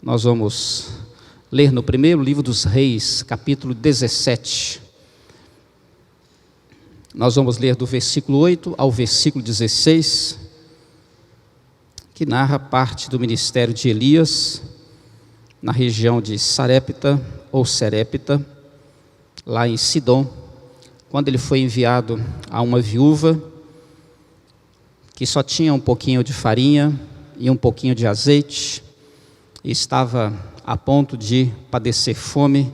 Nós vamos ler no primeiro livro dos Reis, capítulo 17. Nós vamos ler do versículo 8 ao versículo 16, que narra parte do ministério de Elias, na região de Sarepta ou Serepta, lá em Sidom, quando ele foi enviado a uma viúva que só tinha um pouquinho de farinha e um pouquinho de azeite, e estava a ponto de padecer fome,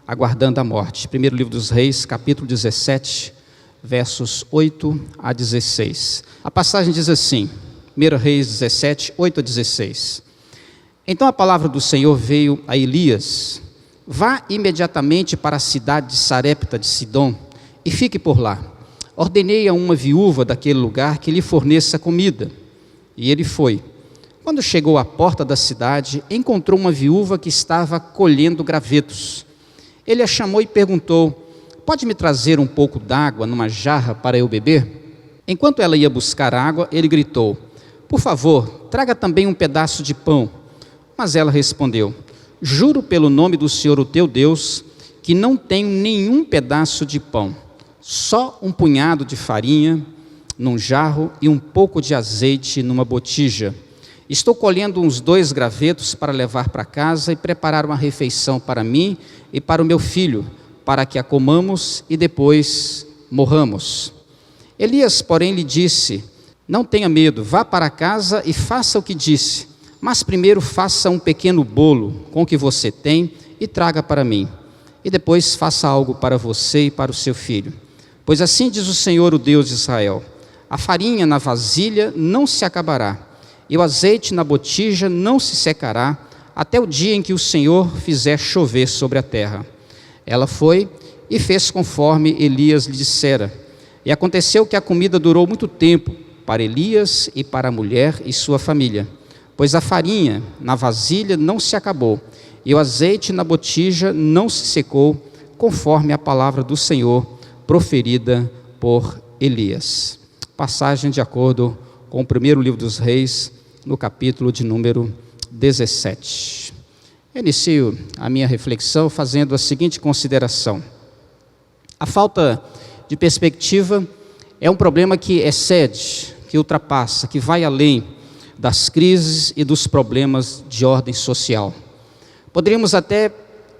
aguardando a morte. Primeiro livro dos Reis, capítulo 17, versos 8 a 16. A passagem diz assim, 1 Reis 17, 8 a 16. Então a palavra do Senhor veio a Elias: vá imediatamente para a cidade de Sarepta de Sidom e fique por lá. Ordenei a uma viúva daquele lugar que lhe forneça comida. E ele foi. Quando chegou à porta da cidade, encontrou uma viúva que estava colhendo gravetos. Ele a chamou e perguntou: pode me trazer um pouco d'água numa jarra para eu beber? Enquanto ela ia buscar água, ele gritou: por favor, traga também um pedaço de pão. Mas ela respondeu: juro pelo nome do Senhor, o teu Deus, que não tenho nenhum pedaço de pão, só um punhado de farinha num jarro e um pouco de azeite numa botija. Estou colhendo uns 2 gravetos para levar para casa e preparar uma refeição para mim e para o meu filho, para que a comamos e depois morramos. Elias, porém, lhe disse: não tenha medo, vá para casa e faça o que disse, mas primeiro faça um pequeno bolo com o que você tem e traga para mim, e depois faça algo para você e para o seu filho. Pois assim diz o Senhor, o Deus de Israel: a farinha na vasilha não se acabará, e o azeite na botija não se secará, até o dia em que o Senhor fizer chover sobre a terra. Ela foi e fez conforme Elias lhe dissera. E aconteceu que a comida durou muito tempo para Elias e para a mulher e sua família, pois a farinha na vasilha não se acabou, e o azeite na botija não se secou, conforme a palavra do Senhor proferida por Elias. Passagem de acordo com o primeiro livro dos Reis, no capítulo de número 17. Inicio a minha reflexão fazendo a seguinte consideração: a falta de perspectiva é um problema que excede, que ultrapassa, que vai além das crises e dos problemas de ordem social. Poderíamos até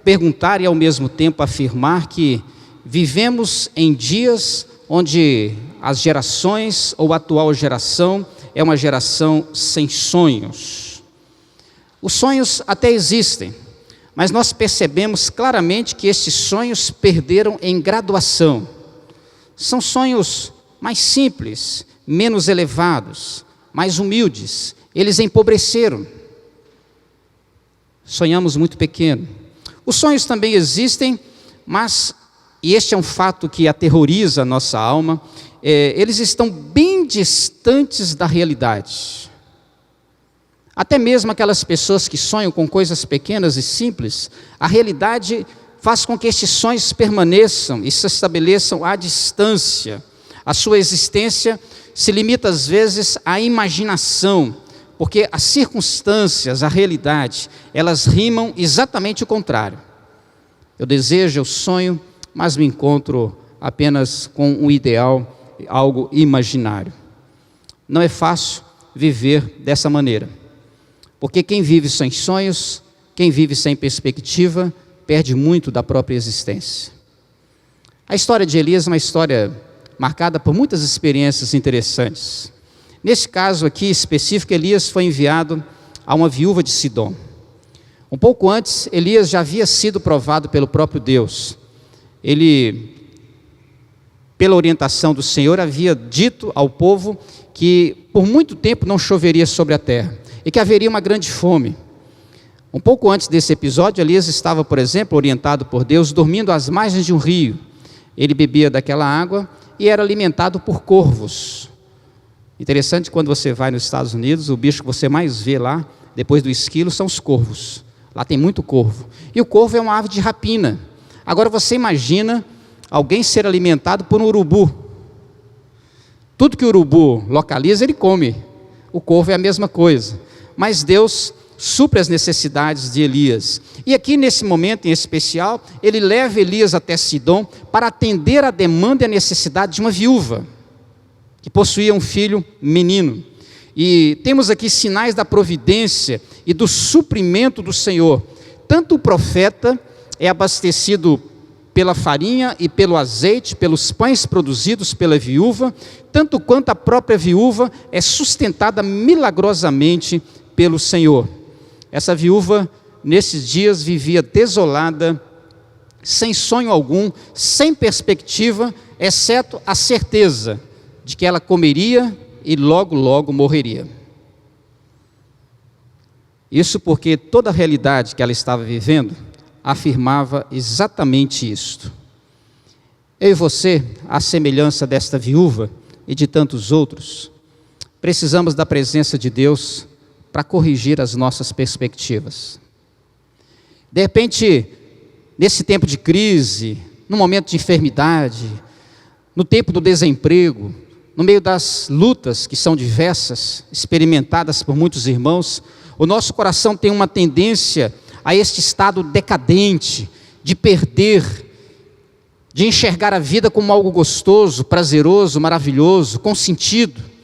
perguntar e ao mesmo tempo afirmar que vivemos em dias onde as gerações ou a atual geração é uma geração sem sonhos. Os sonhos até existem, mas nós percebemos claramente que esses sonhos perderam em graduação. São sonhos mais simples, menos elevados, mais humildes. Eles empobreceram. Sonhamos muito pequeno. Os sonhos também existem, mas, e este é um fato que aterroriza a nossa alma, eles estão bem distantes da realidade. Até mesmo aquelas pessoas que sonham com coisas pequenas e simples, a realidade faz com que estes sonhos permaneçam e se estabeleçam à distância. A sua existência se limita às vezes à imaginação, porque as circunstâncias, a realidade, elas rimam exatamente o contrário. Eu desejo, eu sonho, mas me encontro apenas com um ideal, algo imaginário. Não é fácil viver dessa maneira, porque quem vive sem sonhos, quem vive sem perspectiva, perde muito da própria existência. A história de Elias é uma história marcada por muitas experiências interessantes. Nesse caso aqui específico, Elias foi enviado a uma viúva de Sidom. Um pouco antes, Elias já havia sido provado pelo próprio Deus. Ele, pela orientação do Senhor, havia dito ao povo que por muito tempo não choveria sobre a terra e que haveria uma grande fome. Um pouco antes desse episódio, Elias estava, por exemplo, orientado por Deus, dormindo às margens de um rio. Ele bebia daquela água e era alimentado por corvos. Interessante, quando você vai nos Estados Unidos, o bicho que você mais vê lá, depois do esquilo, são os corvos. Lá tem muito corvo. E o corvo é uma ave de rapina. Agora você imagina alguém ser alimentado por um urubu. Tudo que o urubu localiza, ele come. O corvo é a mesma coisa. Mas Deus supre as necessidades de Elias. E aqui nesse momento em especial, ele leva Elias até Sidom para atender a demanda e a necessidade de uma viúva, que possuía um filho menino. E temos aqui sinais da providência e do suprimento do Senhor. Tanto o profeta é abastecido pela farinha e pelo azeite, pelos pães produzidos pela viúva, tanto quanto a própria viúva é sustentada milagrosamente pelo Senhor. Essa viúva, nesses dias, vivia desolada, sem sonho algum, sem perspectiva, exceto a certeza de que ela comeria e logo, logo morreria. Isso porque toda a realidade que ela estava vivendo afirmava exatamente isto. Eu e você, à semelhança desta viúva e de tantos outros, precisamos da presença de Deus para corrigir as nossas perspectivas. De repente, nesse tempo de crise, no momento de enfermidade, no tempo do desemprego, no meio das lutas que são diversas, experimentadas por muitos irmãos, o nosso coração tem uma tendência a este estado decadente, de perder, de enxergar a vida como algo gostoso, prazeroso, maravilhoso, com sentido.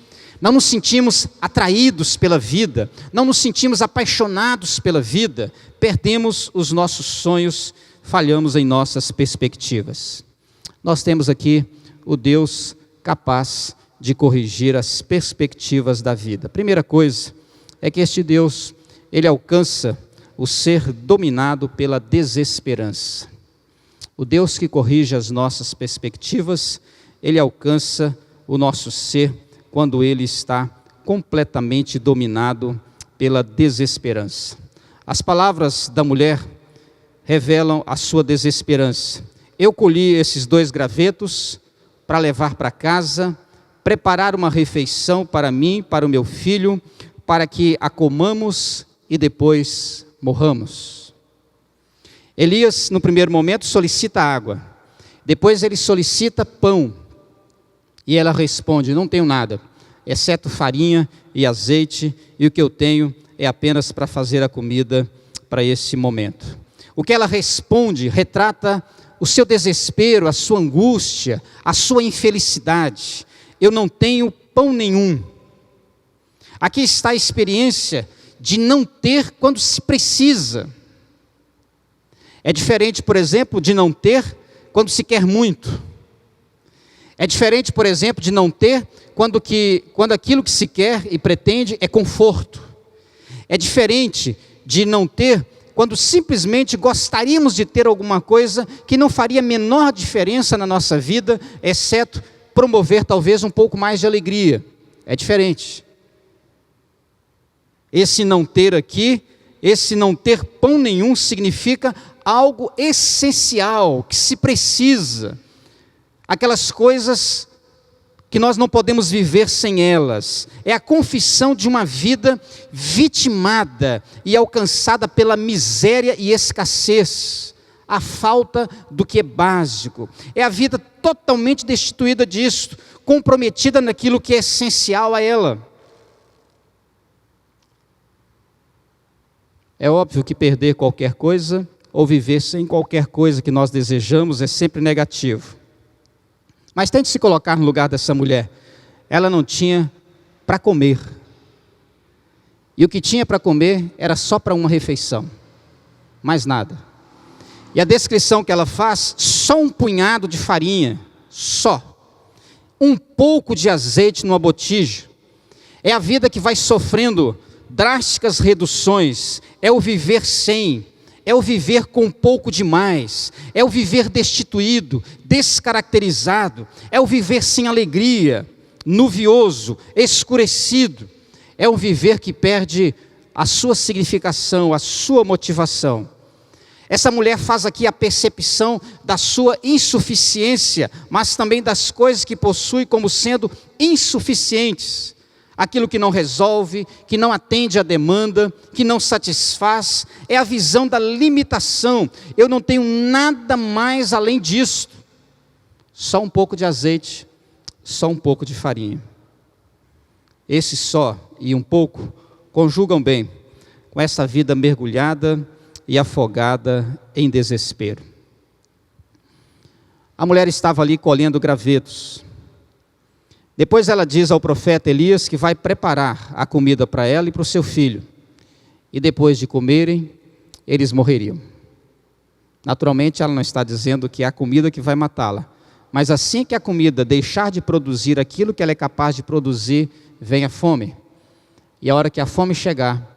Não nos sentimos atraídos pela vida, não nos sentimos apaixonados pela vida, perdemos os nossos sonhos, falhamos em nossas perspectivas. Nós temos aqui o Deus capaz de corrigir as perspectivas da vida. A primeira coisa é que este Deus, ele alcança o ser dominado pela desesperança. O Deus que corrige as nossas perspectivas, ele alcança o nosso ser quando ele está completamente dominado pela desesperança. As palavras da mulher revelam a sua desesperança. Eu colhi esses 2 gravetos para levar para casa, preparar uma refeição para mim, para o meu filho, para que a comamos e depois morramos. Elias, no primeiro momento, solicita água. Depois ele solicita pão. E ela responde: não tenho nada, exceto farinha e azeite, e o que eu tenho é apenas para fazer a comida para esse momento. O que ela responde retrata o seu desespero, a sua angústia, a sua infelicidade. Eu não tenho pão nenhum. Aqui está a experiência de não ter quando se precisa. É diferente, por exemplo, de não ter quando se quer muito. É diferente, por exemplo, de não ter quando aquilo que se quer e pretende é conforto. É diferente de não ter quando simplesmente gostaríamos de ter alguma coisa que não faria a menor diferença na nossa vida, exceto promover talvez um pouco mais de alegria. É diferente. Esse não ter aqui, esse não ter pão nenhum, significa algo essencial, que se precisa. Aquelas coisas que nós não podemos viver sem elas. É a confissão de uma vida vitimada e alcançada pela miséria e escassez. A falta do que é básico. É a vida totalmente destituída disso, comprometida naquilo que é essencial a ela. É óbvio que perder qualquer coisa ou viver sem qualquer coisa que nós desejamos é sempre negativo. Mas tente se colocar no lugar dessa mulher. Ela não tinha para comer. E o que tinha para comer era só para uma refeição. Mais nada. E a descrição que ela faz, só um punhado de farinha. Só. Um pouco de azeite numa botija. É a vida que vai sofrendo drásticas reduções. É o viver sem, é o viver com pouco demais, é o viver destituído, descaracterizado, é o viver sem alegria, nuvioso, escurecido, é o viver que perde a sua significação, a sua motivação. Essa mulher faz aqui a percepção da sua insuficiência, mas também das coisas que possui como sendo insuficientes. Aquilo que não resolve, que não atende à demanda, que não satisfaz, é a visão da limitação. Eu não tenho nada mais além disso. Só um pouco de azeite, só um pouco de farinha. Esse só e um pouco conjugam bem com essa vida mergulhada e afogada em desespero. A mulher estava ali colhendo gravetos. Depois ela diz ao profeta Elias que vai preparar a comida para ela e para o seu filho. E depois de comerem, eles morreriam. Naturalmente, ela não está dizendo que é a comida que vai matá-la. Mas assim que a comida deixar de produzir aquilo que ela é capaz de produzir, vem a fome. E a hora que a fome chegar,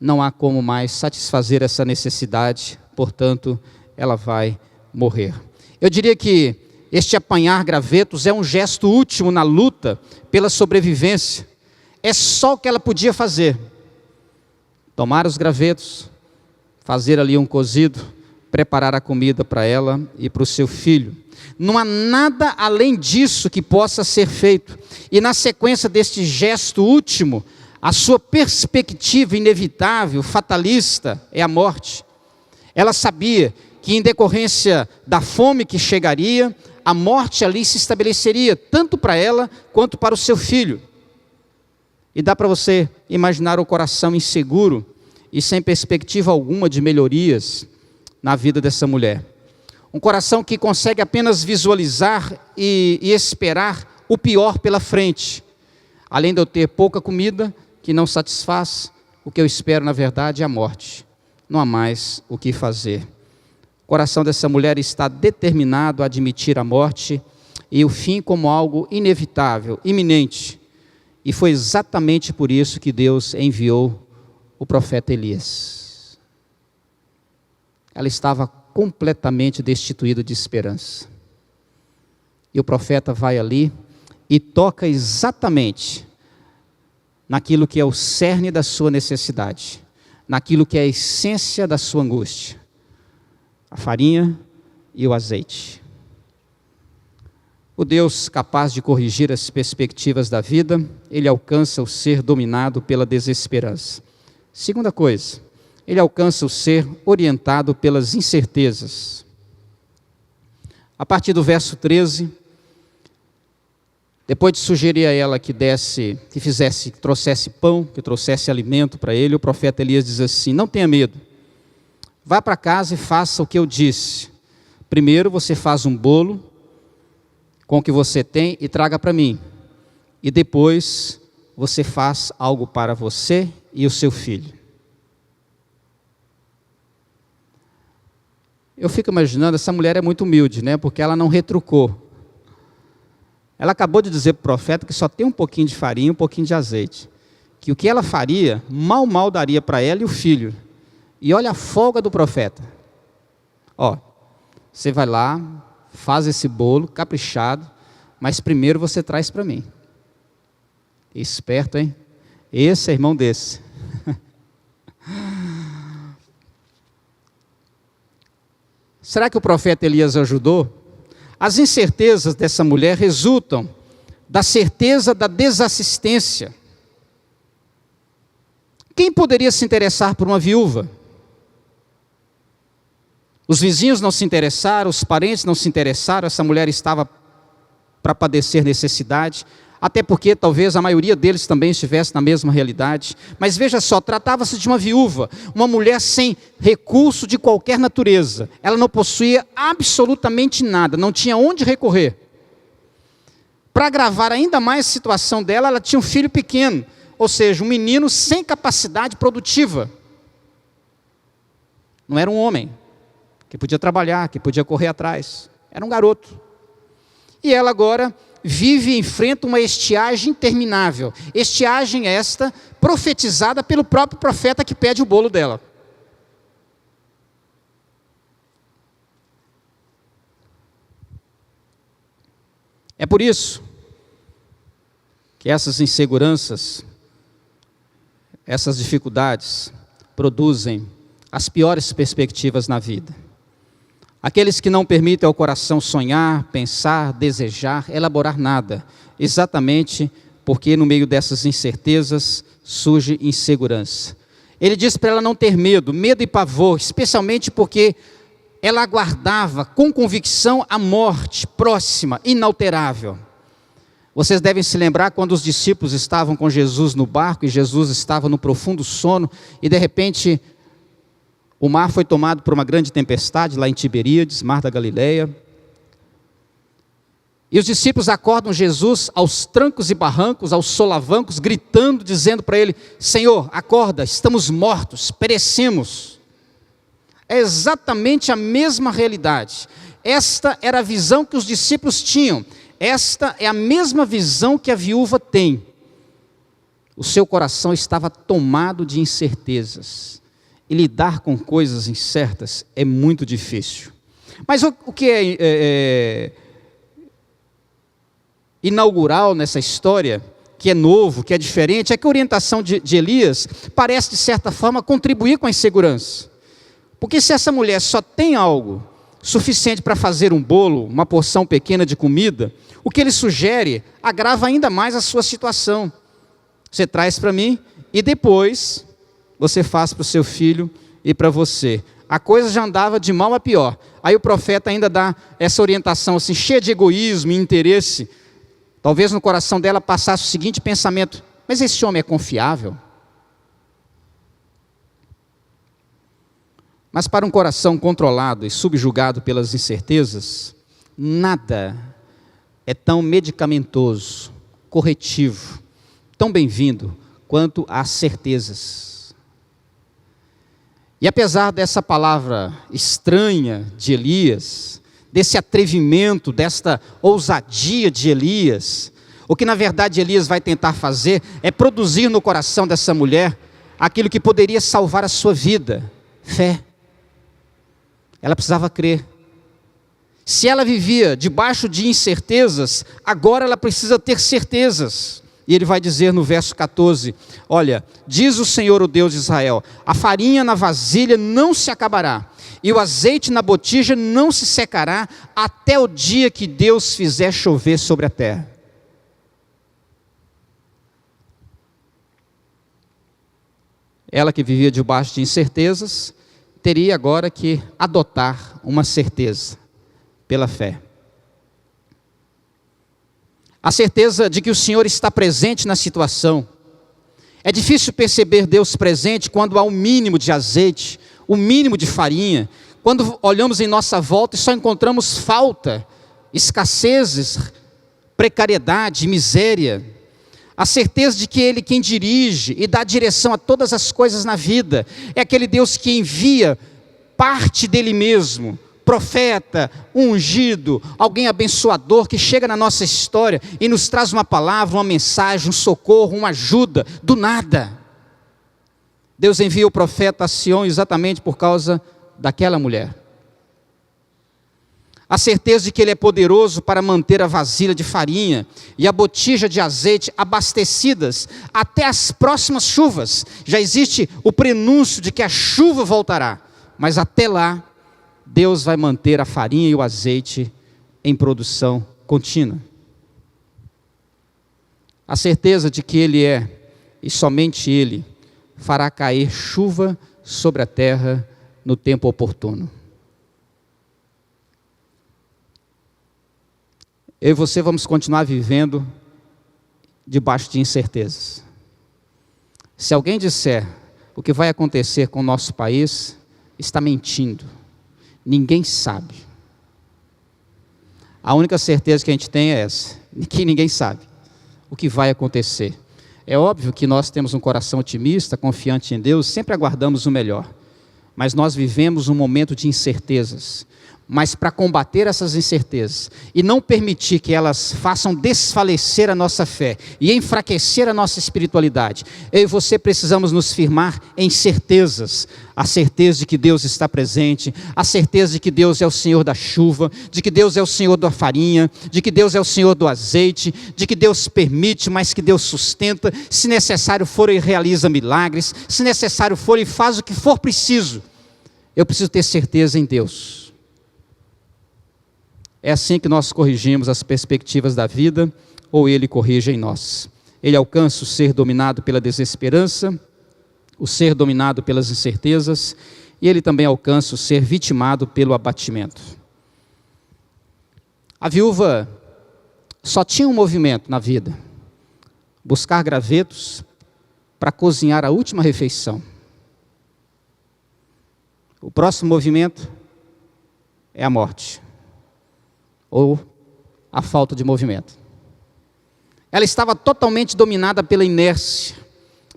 não há como mais satisfazer essa necessidade, portanto, ela vai morrer. Eu diria que este apanhar gravetos é um gesto último na luta pela sobrevivência. É só o que ela podia fazer. Tomar os gravetos, fazer ali um cozido, preparar a comida para ela e para o seu filho. Não há nada além disso que possa ser feito. E na sequência deste gesto último, a sua perspectiva inevitável, fatalista, é a morte. Ela sabia que em decorrência da fome que chegaria, a morte ali se estabeleceria, tanto para ela quanto para o seu filho. E dá para você imaginar o coração inseguro e sem perspectiva alguma de melhorias na vida dessa mulher. Um coração que consegue apenas visualizar e esperar o pior pela frente. Além de eu ter pouca comida que não satisfaz, o que eu espero na verdade é a morte. Não há mais o que fazer. O coração dessa mulher está determinado a admitir a morte e o fim como algo inevitável, iminente. E foi exatamente por isso que Deus enviou o profeta Elias. Ela estava completamente destituída de esperança. E o profeta vai ali e toca exatamente naquilo que é o cerne da sua necessidade, naquilo que é a essência da sua angústia. A farinha e o azeite. O Deus capaz de corrigir as perspectivas da vida, ele alcança o ser dominado pela desesperança. Segunda coisa, ele alcança o ser orientado pelas incertezas. A partir do verso 13, depois de sugerir a ela que trouxesse pão, que trouxesse alimento para ele, o profeta Elias diz assim: não tenha medo. Vá para casa e faça o que eu disse. Primeiro você faz um bolo com o que você tem e traga para mim. E depois você faz algo para você e o seu filho. Eu fico imaginando, essa mulher é muito humilde, né? Porque ela não retrucou. Ela acabou de dizer para o profeta que só tem um pouquinho de farinha e um pouquinho de azeite. Que o que ela faria, mal daria para ela e o filho. E olha a folga do profeta. Ó, você vai lá, faz esse bolo caprichado, mas primeiro você traz para mim. Esperto, hein? Esse é irmão desse. Será que o profeta Elias ajudou? As incertezas dessa mulher resultam da certeza da desassistência. Quem poderia se interessar por uma viúva? Os vizinhos não se interessaram, os parentes não se interessaram, essa mulher estava para padecer necessidade, até porque talvez a maioria deles também estivesse na mesma realidade. Mas veja só, tratava-se de uma viúva, uma mulher sem recurso de qualquer natureza. Ela não possuía absolutamente nada, não tinha onde recorrer. Para agravar ainda mais a situação dela, ela tinha um filho pequeno, ou seja, um menino sem capacidade produtiva. Não era um homem que podia trabalhar, que podia correr atrás. Era um garoto. E ela agora vive e enfrenta uma estiagem interminável. Estiagem esta profetizada pelo próprio profeta que pede o bolo dela. É por isso que essas inseguranças, essas dificuldades produzem as piores perspectivas na vida. Aqueles que não permitem ao coração sonhar, pensar, desejar, elaborar nada, exatamente porque no meio dessas incertezas surge insegurança. Ele diz para ela não ter medo e pavor, especialmente porque ela aguardava com convicção a morte próxima, inalterável. Vocês devem se lembrar quando os discípulos estavam com Jesus no barco e Jesus estava no profundo sono e de repente o mar foi tomado por uma grande tempestade lá em Tiberíades, mar da Galileia. E os discípulos acordam Jesus aos trancos e barrancos, aos solavancos, gritando, dizendo para ele: Senhor, acorda, estamos mortos, perecemos. É exatamente a mesma realidade. Esta era a visão que os discípulos tinham. Esta é a mesma visão que a viúva tem. O seu coração estava tomado de incertezas. E lidar com coisas incertas é muito difícil. Mas o que é inaugural nessa história, que é novo, que é diferente, é que a orientação de Elias parece, de certa forma, contribuir com a insegurança. Porque se essa mulher só tem algo suficiente para fazer um bolo, uma porção pequena de comida, o que ele sugere agrava ainda mais a sua situação. Você traz para mim e depois você faz para o seu filho e para você. A coisa já andava de mal a pior. Aí o profeta ainda dá essa orientação assim, cheia de egoísmo e interesse. Talvez no coração dela passasse o seguinte pensamento: mas esse homem é confiável? Mas para um coração controlado e subjugado pelas incertezas, nada é tão medicamentoso, corretivo, tão bem-vindo quanto as certezas. E apesar dessa palavra estranha de Elias, desse atrevimento, desta ousadia de Elias, o que na verdade Elias vai tentar fazer é produzir no coração dessa mulher aquilo que poderia salvar a sua vida: fé. Ela precisava crer. Se ela vivia debaixo de incertezas, agora ela precisa ter certezas. E ele vai dizer no verso 14, olha, diz o Senhor, o Deus de Israel, a farinha na vasilha não se acabará, e o azeite na botija não se secará, até o dia que Deus fizer chover sobre a terra. Ela que vivia debaixo de incertezas, teria agora que adotar uma certeza pela fé. A certeza de que o Senhor está presente na situação. É difícil perceber Deus presente quando há um mínimo de azeite, um mínimo de farinha, quando olhamos em nossa volta e só encontramos falta, escassezes, precariedade, miséria. A certeza de que Ele quem dirige e dá direção a todas as coisas na vida, é aquele Deus que envia parte dele mesmo, profeta, ungido, alguém abençoador que chega na nossa história e nos traz uma palavra, uma mensagem, um socorro, uma ajuda, do nada. Deus envia o profeta a Sião exatamente por causa daquela mulher. A certeza de que Ele é poderoso para manter a vasilha de farinha e a botija de azeite abastecidas até as próximas chuvas. Já existe o prenúncio de que a chuva voltará, mas até lá, Deus vai manter a farinha e o azeite em produção contínua. A certeza de que Ele é, e somente Ele, fará cair chuva sobre a terra no tempo oportuno. Eu e você vamos continuar vivendo debaixo de incertezas. Se alguém disser o que vai acontecer com o nosso país, está mentindo. Ninguém sabe. A única certeza que a gente tem é essa, que ninguém sabe o que vai acontecer. É óbvio que nós temos um coração otimista, confiante em Deus, sempre aguardamos o melhor. Mas nós vivemos um momento de incertezas. Mas para combater essas incertezas e não permitir que elas façam desfalecer a nossa fé e enfraquecer a nossa espiritualidade, eu e você precisamos nos firmar em certezas. A certeza de que Deus está presente, a certeza de que Deus é o Senhor da chuva, de que Deus é o Senhor da farinha, de que Deus é o Senhor do azeite, de que Deus permite, mas que Deus sustenta, se necessário for Ele realiza milagres, se necessário for Ele faz o que for preciso. Eu preciso ter certeza em Deus. É assim que nós corrigimos as perspectivas da vida, ou Ele corrige em nós. Ele alcança o ser dominado pela desesperança, o ser dominado pelas incertezas, e Ele também alcança o ser vitimado pelo abatimento. A viúva só tinha um movimento na vida: buscar gravetos para cozinhar a última refeição. O próximo movimento é a morte, ou a falta de movimento. Ela estava totalmente dominada pela inércia,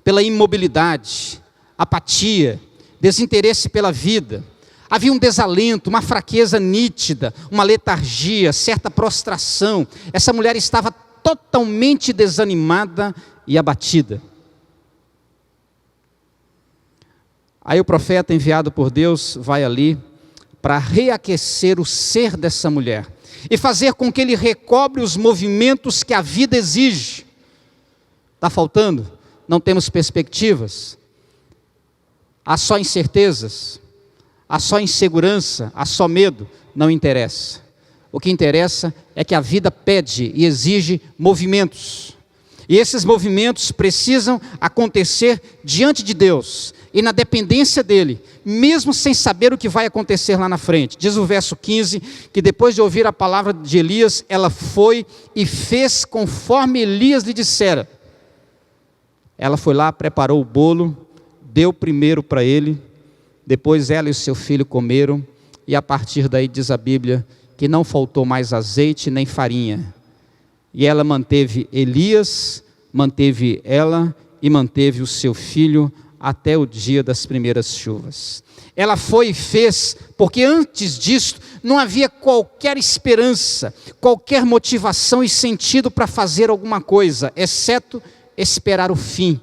pela imobilidade, apatia, desinteresse pela vida. Havia um desalento, uma fraqueza nítida, uma letargia, certa prostração. Essa mulher estava totalmente desanimada e abatida. Aí o profeta enviado por Deus vai ali para reaquecer o ser dessa mulher e fazer com que ele recobre os movimentos que a vida exige. Está faltando? Não temos perspectivas? Há só incertezas? Há só insegurança? Há só medo? Não interessa. O que interessa é que a vida pede e exige movimentos. E esses movimentos precisam acontecer diante de Deus e na dependência dEle, mesmo sem saber o que vai acontecer lá na frente. Diz o verso 15, que depois de ouvir a palavra de Elias, ela foi e fez conforme Elias lhe dissera. Ela foi lá, preparou o bolo, deu primeiro para ele, depois ela e o seu filho comeram, e a partir daí diz a Bíblia, que não faltou mais azeite nem farinha. E ela manteve Elias, manteve ela e manteve o seu filho até o dia das primeiras chuvas. Ela foi e fez, porque antes disso não havia qualquer esperança, qualquer motivação e sentido para fazer alguma coisa, exceto esperar o fim.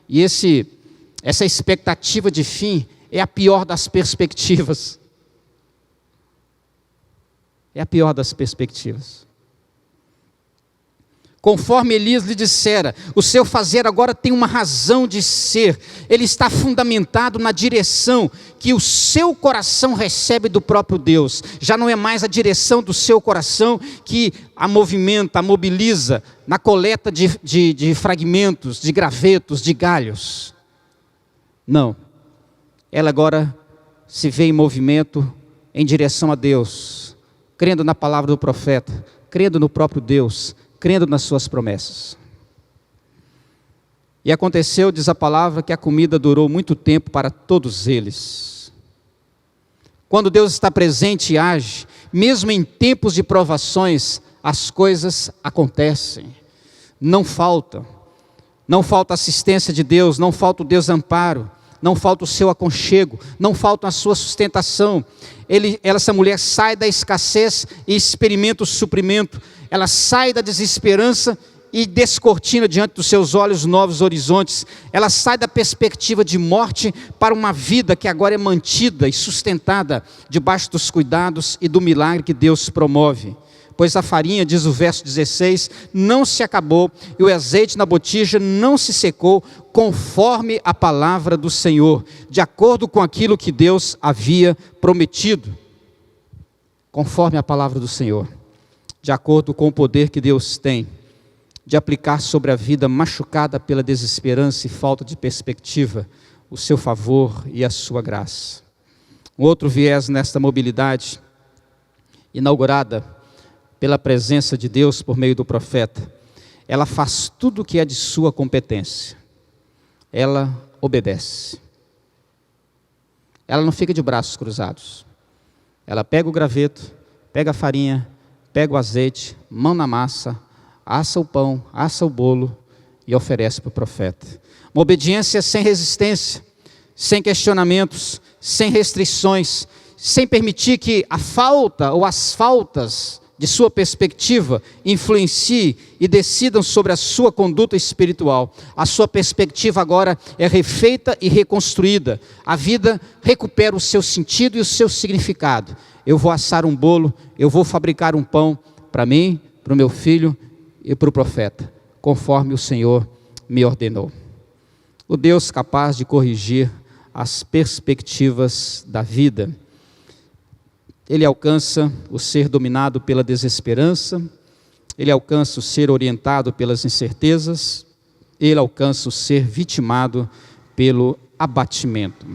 E essa expectativa de fim é a pior das perspectivas. É a pior das perspectivas. Conforme Elias lhe dissera, o seu fazer agora tem uma razão de ser. Ele está fundamentado na direção que o seu coração recebe do próprio Deus. Já não é mais a direção do seu coração que a movimenta, a mobiliza na coleta de fragmentos, de gravetos, de galhos. Não. Ela agora se vê em movimento em direção a Deus, crendo na palavra do profeta, crendo no próprio Deus, crendo nas suas promessas. E aconteceu, diz a palavra, que a comida durou muito tempo para todos eles. Quando Deus está presente e age, mesmo em tempos de provações, as coisas acontecem. Não falta assistência de Deus, não falta o desamparo, não falta o seu aconchego, não falta a sua sustentação. Essa mulher sai da escassez e experimenta o suprimento. Ela sai da desesperança e descortina diante dos seus olhos novos horizontes. Ela sai da perspectiva de morte para uma vida que agora é mantida e sustentada debaixo dos cuidados e do milagre que Deus promove. Pois a farinha, diz o verso 16, não se acabou e o azeite na botija não se secou, conforme a palavra do Senhor, de acordo com aquilo que Deus havia prometido. Conforme a palavra do Senhor, de acordo com o poder que Deus tem de aplicar sobre a vida machucada pela desesperança e falta de perspectiva, o seu favor e a sua graça. Um outro viés nesta mobilidade, inaugurada pela presença de Deus por meio do profeta, ela faz tudo o que é de sua competência. Ela obedece. Ela não fica de braços cruzados. Ela pega o graveto, pega a farinha, pega o azeite, mão na massa, assa o pão, assa o bolo e oferece para o profeta. Uma obediência sem resistência, sem questionamentos, sem restrições, sem permitir que a falta ou as faltas de sua perspectiva influenciem e decidam sobre a sua conduta espiritual. A sua perspectiva agora é refeita e reconstruída. A vida recupera o seu sentido e o seu significado. Eu vou assar um bolo, eu vou fabricar um pão para mim, para o meu filho e para o profeta, conforme o Senhor me ordenou. O Deus capaz de corrigir as perspectivas da vida. Ele alcança o ser dominado pela desesperança, ele alcança o ser orientado pelas incertezas, ele alcança o ser vitimado pelo abatimento.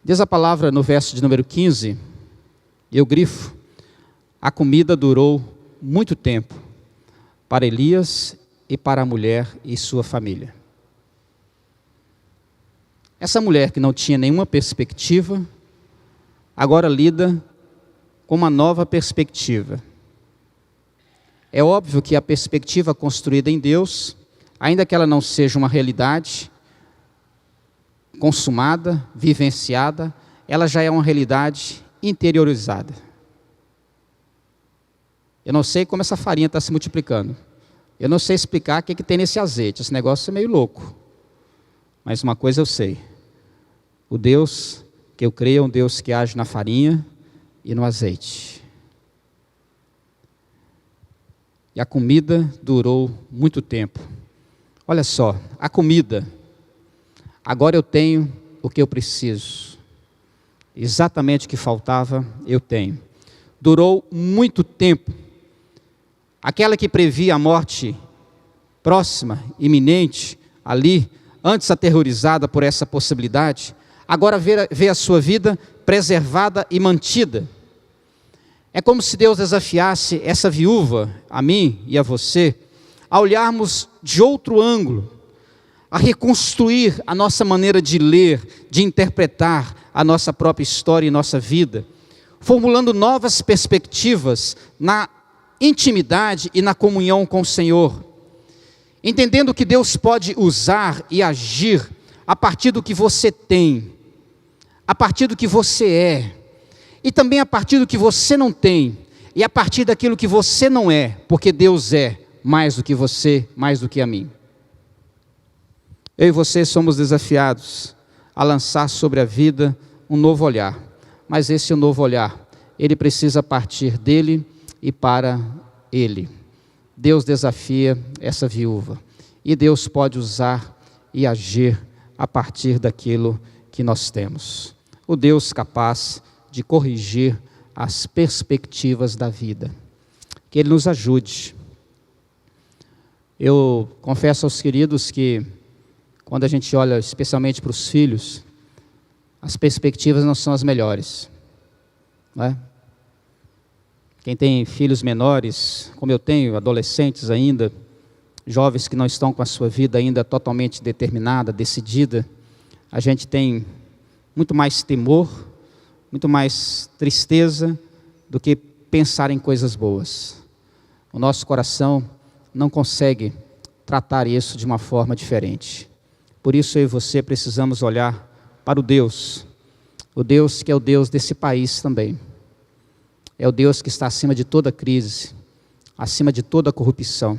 Diz a palavra no verso de número 15, eu grifo, A comida durou muito tempo para Elias e para a mulher e sua família. Essa mulher que não tinha nenhuma perspectiva, agora lida com uma nova perspectiva. É óbvio que a perspectiva construída em Deus, ainda que ela não seja uma realidade consumada, vivenciada, ela já é uma realidade interiorizada. Eu não sei como essa farinha está se multiplicando. Eu não sei explicar o que tem nesse azeite. Esse negócio é meio louco. Mas uma coisa eu sei. O Deus que eu creio é um Deus que age na farinha e no azeite. E a comida durou muito tempo. Olha só, a comida. Agora eu tenho o que eu preciso. Exatamente o que faltava, eu tenho. Durou muito tempo. Aquela que previa a morte próxima, iminente, ali, antes aterrorizada por essa possibilidade, agora vê a sua vida preservada e mantida. É como se Deus desafiasse essa viúva, a mim e a você, a olharmos de outro ângulo, a reconstruir a nossa maneira de ler, de interpretar a nossa própria história e nossa vida, formulando novas perspectivas na intimidade e na comunhão com o Senhor, entendendo que Deus pode usar e agir a partir do que você tem, a partir do que você é, e também a partir do que você não tem, e a partir daquilo que você não é, porque Deus é mais do que você, mais do que a mim. Eu e você somos desafiados a lançar sobre a vida um novo olhar, mas esse novo olhar, ele precisa partir dele e para ele. Deus desafia essa viúva, e Deus pode usar e agir a partir daquilo que nós temos. O Deus capaz de corrigir as perspectivas da vida. Que Ele nos ajude. Eu confesso aos queridos que, quando a gente olha especialmente para os filhos, as perspectivas não são as melhores, não é? Quem tem filhos menores, como eu tenho, adolescentes ainda, jovens que não estão com a sua vida ainda totalmente determinada, decidida, a gente tem muito mais temor, muito mais tristeza do que pensar em coisas boas. O nosso coração não consegue tratar isso de uma forma diferente. Por isso eu e você precisamos olhar para o Deus que é o Deus desse país também. É o Deus que está acima de toda crise, acima de toda corrupção.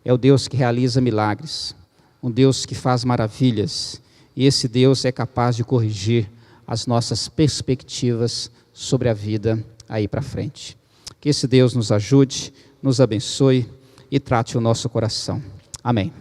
É o Deus que realiza milagres, um Deus que faz maravilhas. E esse Deus é capaz de corrigir as nossas perspectivas sobre a vida aí para frente. Que esse Deus nos ajude, nos abençoe e trate o nosso coração. Amém.